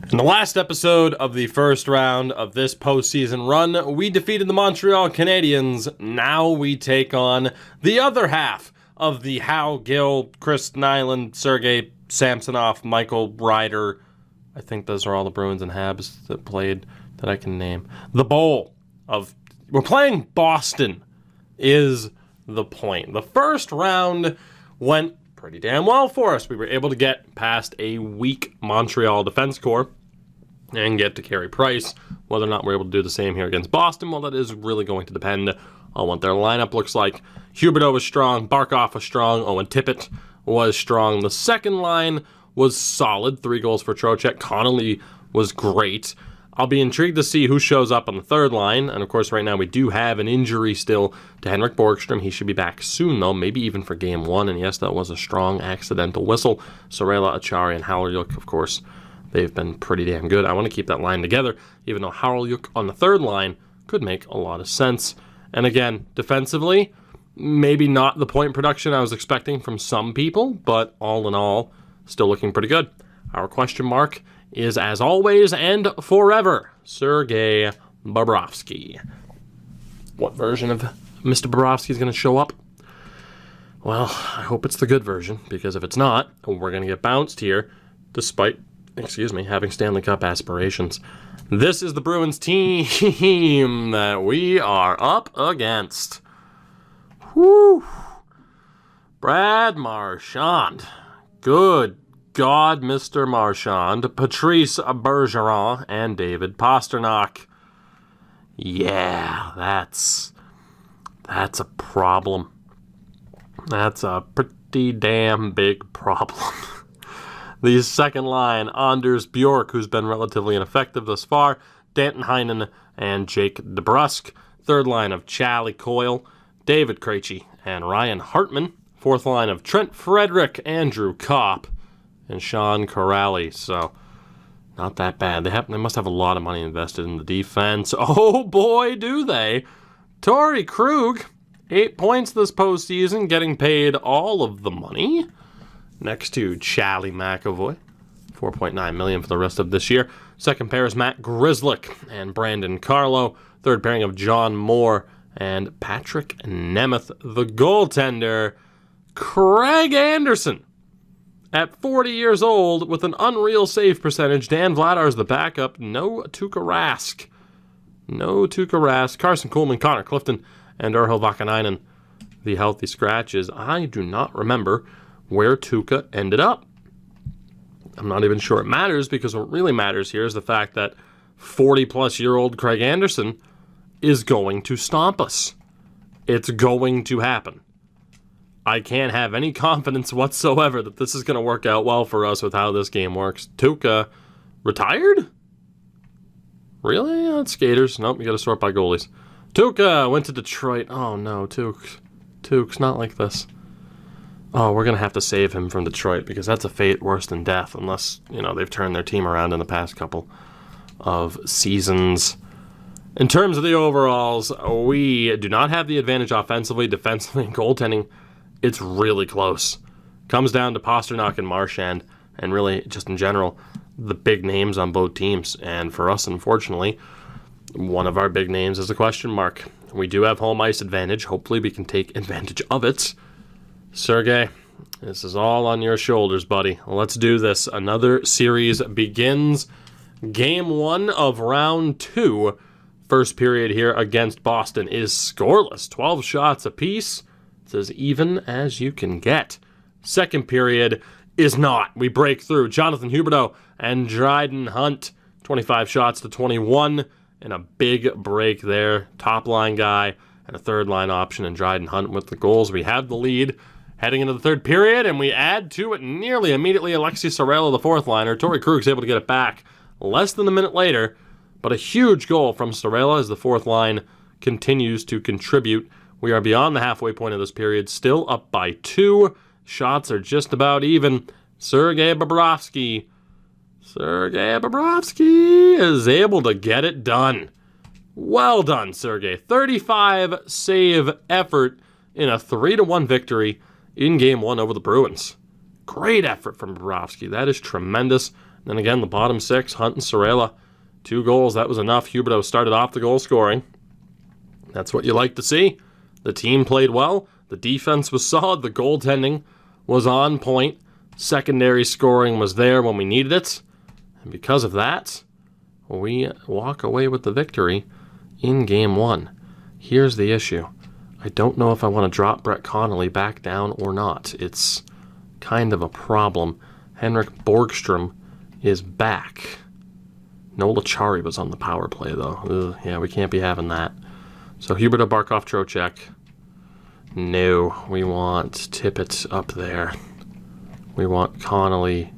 In the last episode of the first round of this postseason run, we defeated the Montreal Canadiens. Now we take on the other half of the Hal Gill, Chris Nyland, Sergei Samsonov, Michael Ryder. I think those are all the Bruins and Habs that played that I can name. The bowl of... We're playing Boston is the point. The first round went pretty damn well for us. We were able to get past a weak Montreal defense corps and get to Carey Price. Whether or not we're able to do the same here against Boston, well, that is really going to depend on what their lineup looks like. Huberdeau was strong, Barkov was strong, Owen Tippett was strong. The second line was solid, 3 goals for Trocheck. Connolly was great. I'll be intrigued to see who shows up on the third line. And of course, right now we do have an injury still to Henrik Borgstrom. He should be back soon, though, maybe even for Game 1. And yes, that was a strong accidental whistle. Sorella, Achari, and Halyuk, of course, they've been pretty damn good. I want to keep that line together, even though Halyuk on the third line could make a lot of sense. And again, defensively, maybe not the point production I was expecting from some people, but all in all, still looking pretty good. Our question mark is, as always and forever, Sergei Bobrovsky. What version of Mr. Bobrovsky is going to show up? Well, I hope it's the good version, because if it's not, we're going to get bounced here, despite, having Stanley Cup aspirations. This is the Bruins team that we are up against. Whew. Brad Marchand. Good God, Mr. Marchand, Patrice Bergeron, and David Pastrnak. Yeah, that's a problem. That's a pretty damn big problem. The second line, Anders Bjork, who's been relatively ineffective thus far, Danton Heinen, and Jake DeBrusk. Third line of Charlie Coyle, David Krejci, and Ryan Hartman. Fourth line of Trent Frederick, Andrew Kopp, and Sean Corrali. So, not that bad. They must have a lot of money invested in the defense. Oh boy, do they. Torrey Krug, 8 points this postseason, getting paid all of the money. Next to Charlie McAvoy, $4.9 million for the rest of this year. Second pair is Matt Grzelcyk and Brandon Carlo. Third pairing of John Moore and Patrick Nemeth. The goaltender, Craig Anderson. At 40 years old, with an unreal save percentage, Dan Vladar's the backup. No Tuukka Rask. Carson Kuhlman, Connor Clifton, and Urho Vakanainen, the healthy scratches. I do not remember where Tuukka ended up. I'm not even sure it matters, because what really matters here is the fact that 40-plus-year-old Craig Anderson is going to stomp us. It's going to happen. I can't have any confidence whatsoever that this is going to work out well for us with how this game works. Tuukka retired? Really? That's skaters. Nope, you got to sort by goalies. Tuukka went to Detroit. Oh no, Tuuk's not like this. Oh, we're going to have to save him from Detroit, because that's a fate worse than death, unless, they've turned their team around in the past couple of seasons. In terms of the overalls, we do not have the advantage offensively, defensively, and goaltending. It's really close. Comes down to Pastrnak and Marchand, and really, just in general, the big names on both teams. And for us, unfortunately, one of our big names is a question mark. We do have home ice advantage. Hopefully we can take advantage of it. Sergei, this is all on your shoulders, buddy. Let's do this. Another series begins. Game 1 of round 2. First period here against Boston is scoreless. 12 shots apiece. It's as even as you can get. Second period is not. We break through. Jonathan Huberdeau and Dryden Hunt, 25 shots to 21, and a big break there. Top line guy and a third line option, and Dryden Hunt with the goals. We have the lead heading into the third period, and we add to it nearly immediately. Alexi Sorella, the fourth liner. Torrey Krug's able to get it back less than a minute later, but a huge goal from Sorella as the fourth line continues to contribute. We are beyond the halfway point of this period, still up by 2. Shots are just about even. Sergei Bobrovsky is able to get it done. Well done, Sergei. 35 save effort in a 3-1 victory in Game 1 over the Bruins. Great effort from Bobrovsky. That is tremendous. And again, the bottom six, Hunt and Sorella, 2 goals. That was enough. Huberdeau started off the goal scoring. That's what you like to see. The team played well. The defense was solid. The goaltending was on point. Secondary scoring was there when we needed it. And because of that, we walk away with the victory in Game 1. Here's the issue. I don't know if I want to drop Brett Connolly back down or not. It's kind of a problem. Henrik Borgstrom is back. Nola Chari was on the power play, though. Ugh, yeah, we can't be having that. So Huberdeau, Barkov, Trocheck. No, we want Tippett up there. We want Connolly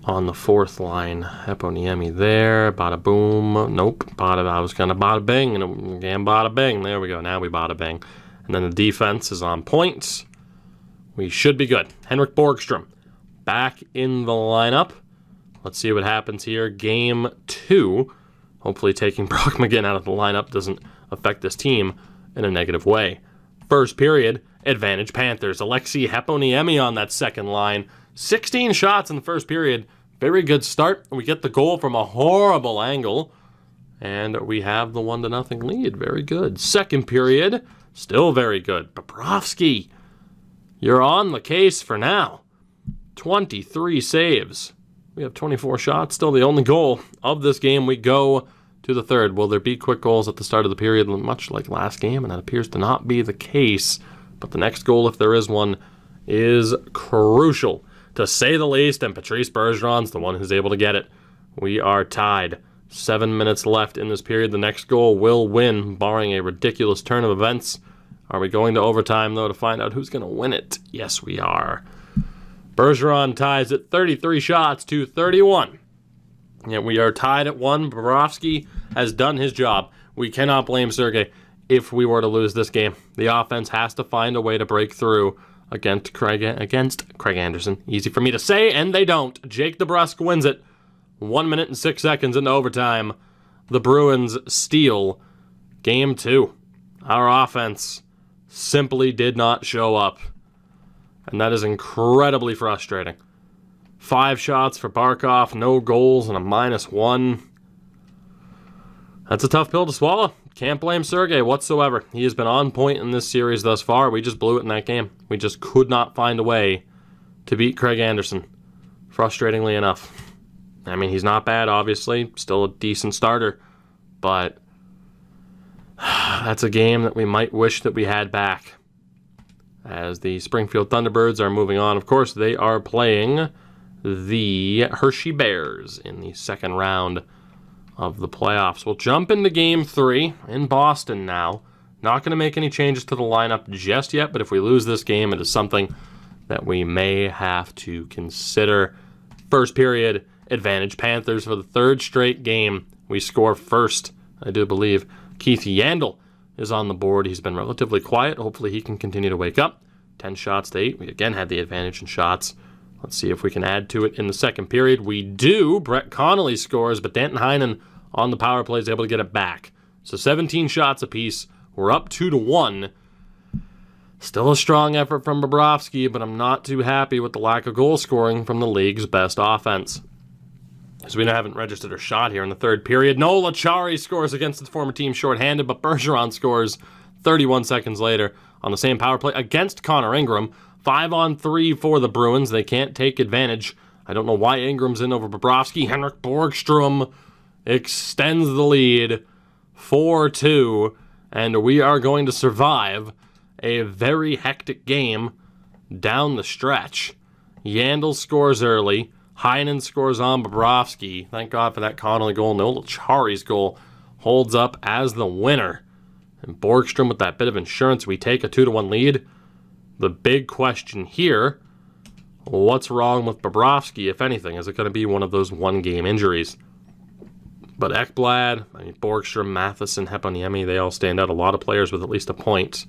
on the 4th line. Heponiemi there. Bada boom. Nope. I was going to bada bing. And again, bada bing. There we go. Now we bada bing. And then the defense is on point. We should be good. Henrik Borgstrom back in the lineup. Let's see what happens here. Game 2. Hopefully taking Brock McGinn out of the lineup doesn't affect this team in a negative way. First period, advantage Panthers. Alexei Heponiemi on that second line. 16 shots in the first period. Very good start. We get the goal from a horrible angle. And we have the 1-0 lead. Very good. Second period, still very good. Bobrovsky, you're on the case for now. 23 saves. We have 24 shots. Still the only goal of this game. We go to the third. Will there be quick goals at the start of the period, much like last game? And that appears to not be the case. But the next goal, if there is one, is crucial, to say the least. And Patrice Bergeron's the one who's able to get it. We are tied. 7 minutes left in this period. The next goal will win, barring a ridiculous turn of events. Are we going to overtime, though, to find out who's going to win it? Yes, we are. Bergeron ties at 33 shots to 31. Yeah, we are tied at 1. Bobrovsky has done his job. We cannot blame Sergei if we were to lose this game. The offense has to find a way to break through against Craig Anderson. Easy for me to say, and they don't. Jake DeBrusk wins it. 1 minute and 6 seconds into overtime. The Bruins steal Game 2. Our offense simply did not show up. And that is incredibly frustrating. 5 shots for Barkov, no goals, and a -1. That's a tough pill to swallow. Can't blame Sergei whatsoever. He has been on point in this series thus far. We just blew it in that game. We just could not find a way to beat Craig Anderson. Frustratingly enough. I mean, he's not bad, obviously. Still a decent starter. But that's a game that we might wish that we had back. As the Springfield Thunderbirds are moving on. Of course, they are playing the Hershey Bears in the second round of the playoffs. We'll jump into Game 3 in Boston now. Not going to make any changes to the lineup just yet, but if we lose this game, it is something that we may have to consider. First period, advantage Panthers for the 3rd straight game. We score first, I do believe. Keith Yandel is on the board. He's been relatively quiet. Hopefully he can continue to wake up. 10 shots to 8. We again had the advantage in shots. Let's see if we can add to it in the second period. We do. Brett Connolly scores, but Danton Heinen on the power play is able to get it back. So 17 shots apiece. We're up 2-1. Still a strong effort from Bobrovsky, but I'm not too happy with the lack of goal scoring from the league's best offense. As we haven't registered a shot here in the third period. Nola Chari scores against the former team shorthanded, but Bergeron scores 31 seconds later on the same power play against Connor Ingram. 5-on-3 for the Bruins. They can't take advantage. I don't know why Ingram's in over Bobrovsky. Henrik Borgstrom extends the lead 4-2, and we are going to survive a very hectic game down the stretch. Yandel scores early. Heinen scores on Bobrovsky. Thank God for that Connolly goal. Nola Chari's goal holds up as the winner. And Borgstrom with that bit of insurance. We take a 2-1 lead. The big question here, what's wrong with Bobrovsky, if anything? Is it going to be one of those one-game injuries? But Ekblad, Borgstrom, Matheson, Heponiemi, they all stand out. A lot of players with at least a point.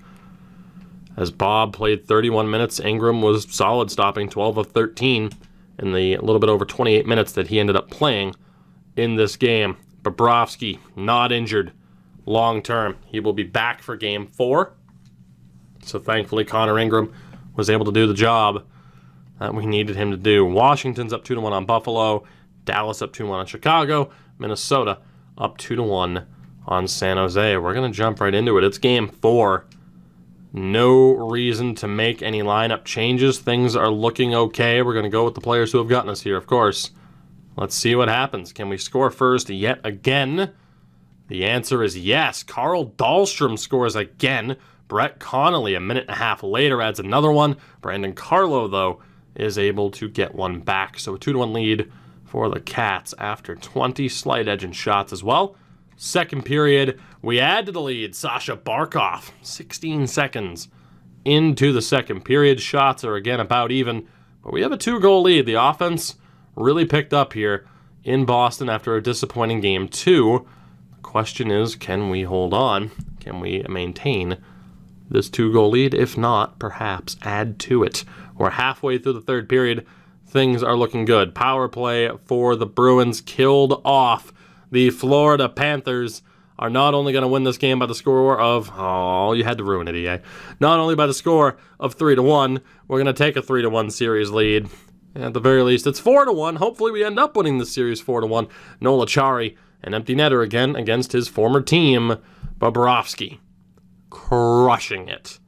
As Bob played 31 minutes, Ingram was solid, stopping 12 of 13 in the little bit over 28 minutes that he ended up playing in this game. Bobrovsky, not injured long-term. He will be back for Game 4. So thankfully, Connor Ingram was able to do the job that we needed him to do. Washington's up 2-1 on Buffalo. Dallas up 2-1 on Chicago. Minnesota up 2-1 on San Jose. We're going to jump right into it. It's game 4. No reason to make any lineup changes. Things are looking okay. We're going to go with the players who have gotten us here, of course. Let's see what happens. Can we score first yet again? The answer is yes. Carl Dahlstrom scores again. Brett Connolly, a minute and a half later, adds another one. Brandon Carlo, though, is able to get one back. So a 2-1 lead for the Cats after 20 slight edge and shots as well. Second period, we add to the lead. Sasha Barkov, 16 seconds into the second period. Shots are again about even, but we have a 2-goal lead. The offense really picked up here in Boston after a disappointing game 2. The question is, can we hold on? Can we maintain this 2-goal lead? If not, perhaps add to it. We're halfway through the third period. Things are looking good. Power play for the Bruins killed off. The Florida Panthers are not only going to win this game by the score of, oh, you had to ruin it, EA. Not only by the score of 3-1, we're going to take a 3-1 series lead. At the very least, it's 4-1. Hopefully we end up winning this series 4-1. Noel Acciari, an empty netter again against his former team, Bobrovsky. Crushing it.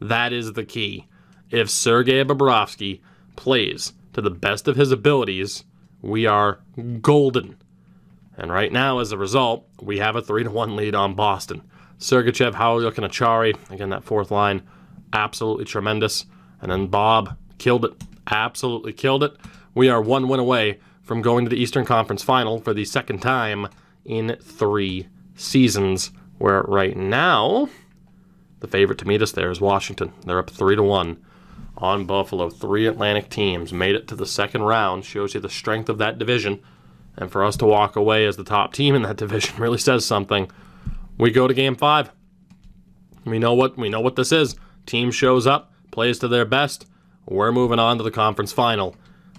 That is the key. If Sergei Bobrovsky plays to the best of his abilities, we are golden. And right now, as a result, we have a 3-1 lead on Boston. Sergachev, Howliuk, and Acciari. Again, that fourth line, absolutely tremendous. And then Bob killed it. Absolutely killed it. We are 1 win away from going to the Eastern Conference Final for the second time in 3 seasons. Where right now, the favorite to meet us there is Washington. They're up 3-1 on Buffalo. 3 Atlantic teams made it to the second round. Shows you the strength of that division. And for us to walk away as the top team in that division really says something. We go to game 5. We know what this is. Team shows up, plays to their best. We're moving on to the conference final.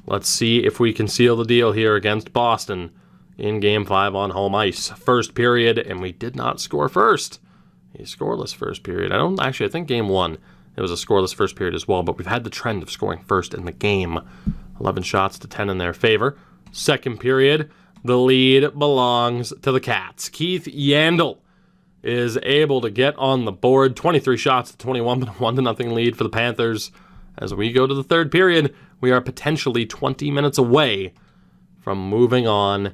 Let's see if we can seal the deal here against Boston in game 5 on home ice. First period, and we did not score first. A scoreless first period. I think game 1, it was a scoreless first period as well, but we've had the trend of scoring first in the game. 11 shots to 10 in their favor. Second period, the lead belongs to the Cats. Keith Yandel is able to get on the board. 23 shots to 21, but a 1-0 lead for the Panthers. As we go to the third period, we are potentially 20 minutes away from moving on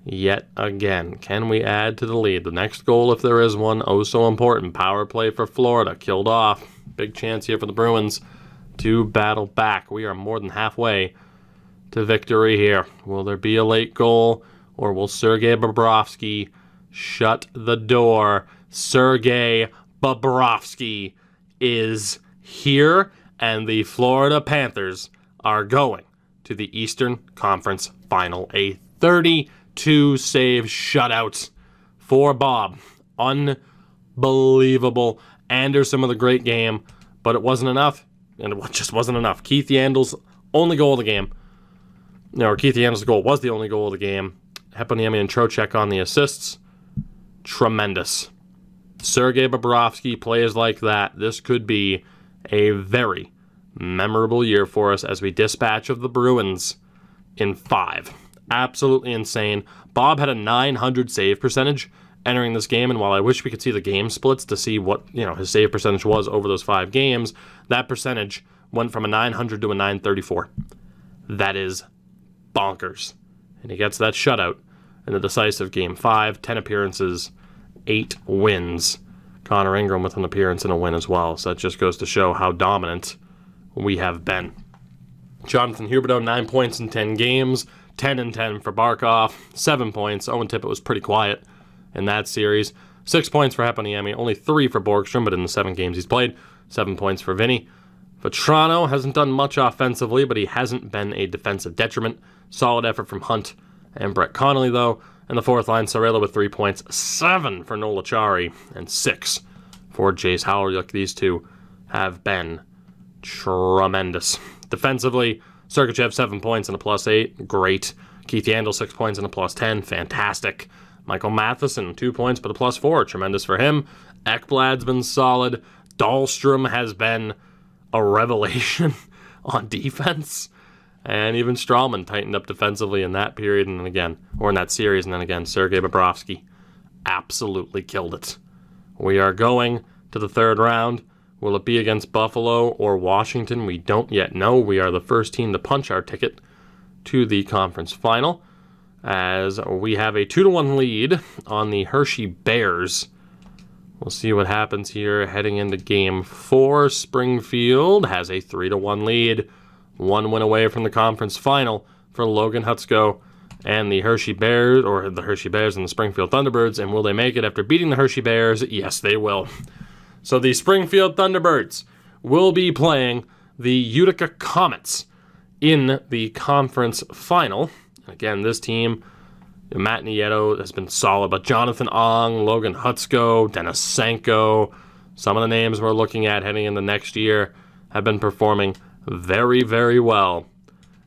yet again. Can we add to the lead? The next goal, if there is one, oh so important. Power play for Florida, killed off. Big chance here for the Bruins to battle back. We are more than halfway to victory here. Will there be a late goal, or will Sergei Bobrovsky shut the door? Sergei Bobrovsky is here, and the Florida Panthers are going to the Eastern Conference Final. A 32-save shutout for Bob. Unbelievable. Anderson with a great game, but it wasn't enough, and it just wasn't enough. Keith Yandel's only goal of the game. Keith Yandel's goal was the only goal of the game. Heponiemi and Trocheck on the assists. Tremendous. Sergei Bobrovsky plays like that. This could be a very memorable year for us as we dispatch of the Bruins in 5. Absolutely insane. Bob had a 900 save percentage entering this game, and while I wish we could see the game splits to see what his save percentage was over those 5 games, that percentage went from a 900 to a 934. That is bonkers. And he gets that shutout in the decisive game 5, 10 appearances, 8 wins. Connor Ingram with an appearance and a win as well. So that just goes to show how dominant we have been. Jonathan Huberdeau, 9 points in 10 games, 10 and 10 for Barkov, 7 points. Owen Tippett was pretty quiet in that series. 6 points for Heponiemi, only 3 for Borgstrom, but in the 7 games he's played, 7 points for Vinny. Vetrano hasn't done much offensively, but he hasn't been a defensive detriment. Solid effort from Hunt and Brett Connolly, though. And the fourth line, Sorella with 3 points, 7 for Noel Acciari, and 6 for Jace Howliuk. These two have been tremendous. Defensively, Sergachev 7 points and a +8, great. Keith Yandel 6 points and a +10, fantastic. Michael Matheson 2 points but a +4, tremendous for him. Ekblad's been solid. Dahlstrom has been a revelation on defense. And even Strawman tightened up defensively in that period and then again, or in that series, and then again, Sergei Bobrovsky absolutely killed it. We are going to the third round. Will it be against Buffalo or Washington? We don't yet know. We are the first team to punch our ticket to the conference final, as we have a 2-1 lead on the Hershey Bears. We'll see what happens here heading into Game 4. Springfield has a 3-1 lead. 1 win away from the conference final for Logan Hutsko and the Hershey Bears, or the Hershey Bears and the Springfield Thunderbirds. And will they make it after beating the Hershey Bears? Yes, they will. So the Springfield Thunderbirds will be playing the Utica Comets in the conference final. Again, this team, Matt Nieto has been solid, but Jonathan Ong, Logan Hutsko, Dennis Sanko, some of the names we're looking at heading into next year have been performing very, very well.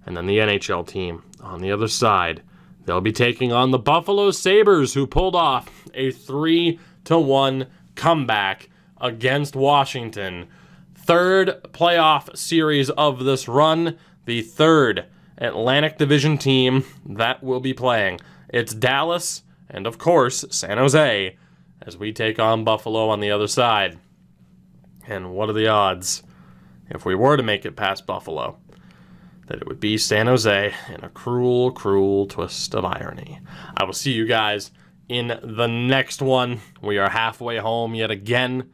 And then the NHL team on the other side, they'll be taking on the Buffalo Sabres, who pulled off a 3-1 comeback against Washington. Third playoff series of this run, the third Atlantic Division team that will be playing. It's Dallas and, of course, San Jose as we take on Buffalo on the other side. And what are the odds, if we were to make it past Buffalo, that it would be San Jose in a cruel, cruel twist of irony? I will see you guys in the next one. We are halfway home yet again.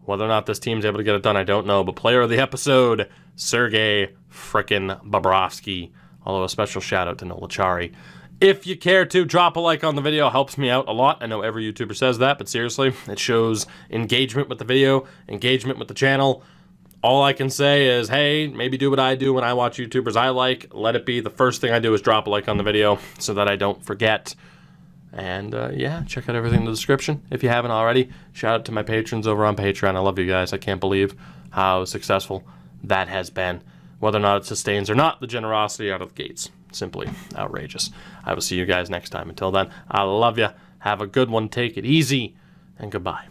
Whether or not this team's able to get it done, I don't know. But player of the episode, Sergei frickin' Bobrovsky. Although a special shout out to Nola Chari. If you care to, drop a like on the video. Helps me out a lot. I know every YouTuber says that, but seriously, it shows engagement with the video, engagement with the channel. All I can say is, hey, maybe do what I do when I watch YouTubers I like. Let it be the first thing I do is drop a like on the video so that I don't forget. And yeah, check out everything in the description if you haven't already. Shout out to my patrons over on Patreon. I love you guys. I can't believe how successful that has been. Whether or not it sustains or not, the generosity out of the gates. Simply outrageous. I will see you guys next time. Until then, I love you. Have a good one. Take it easy. And goodbye.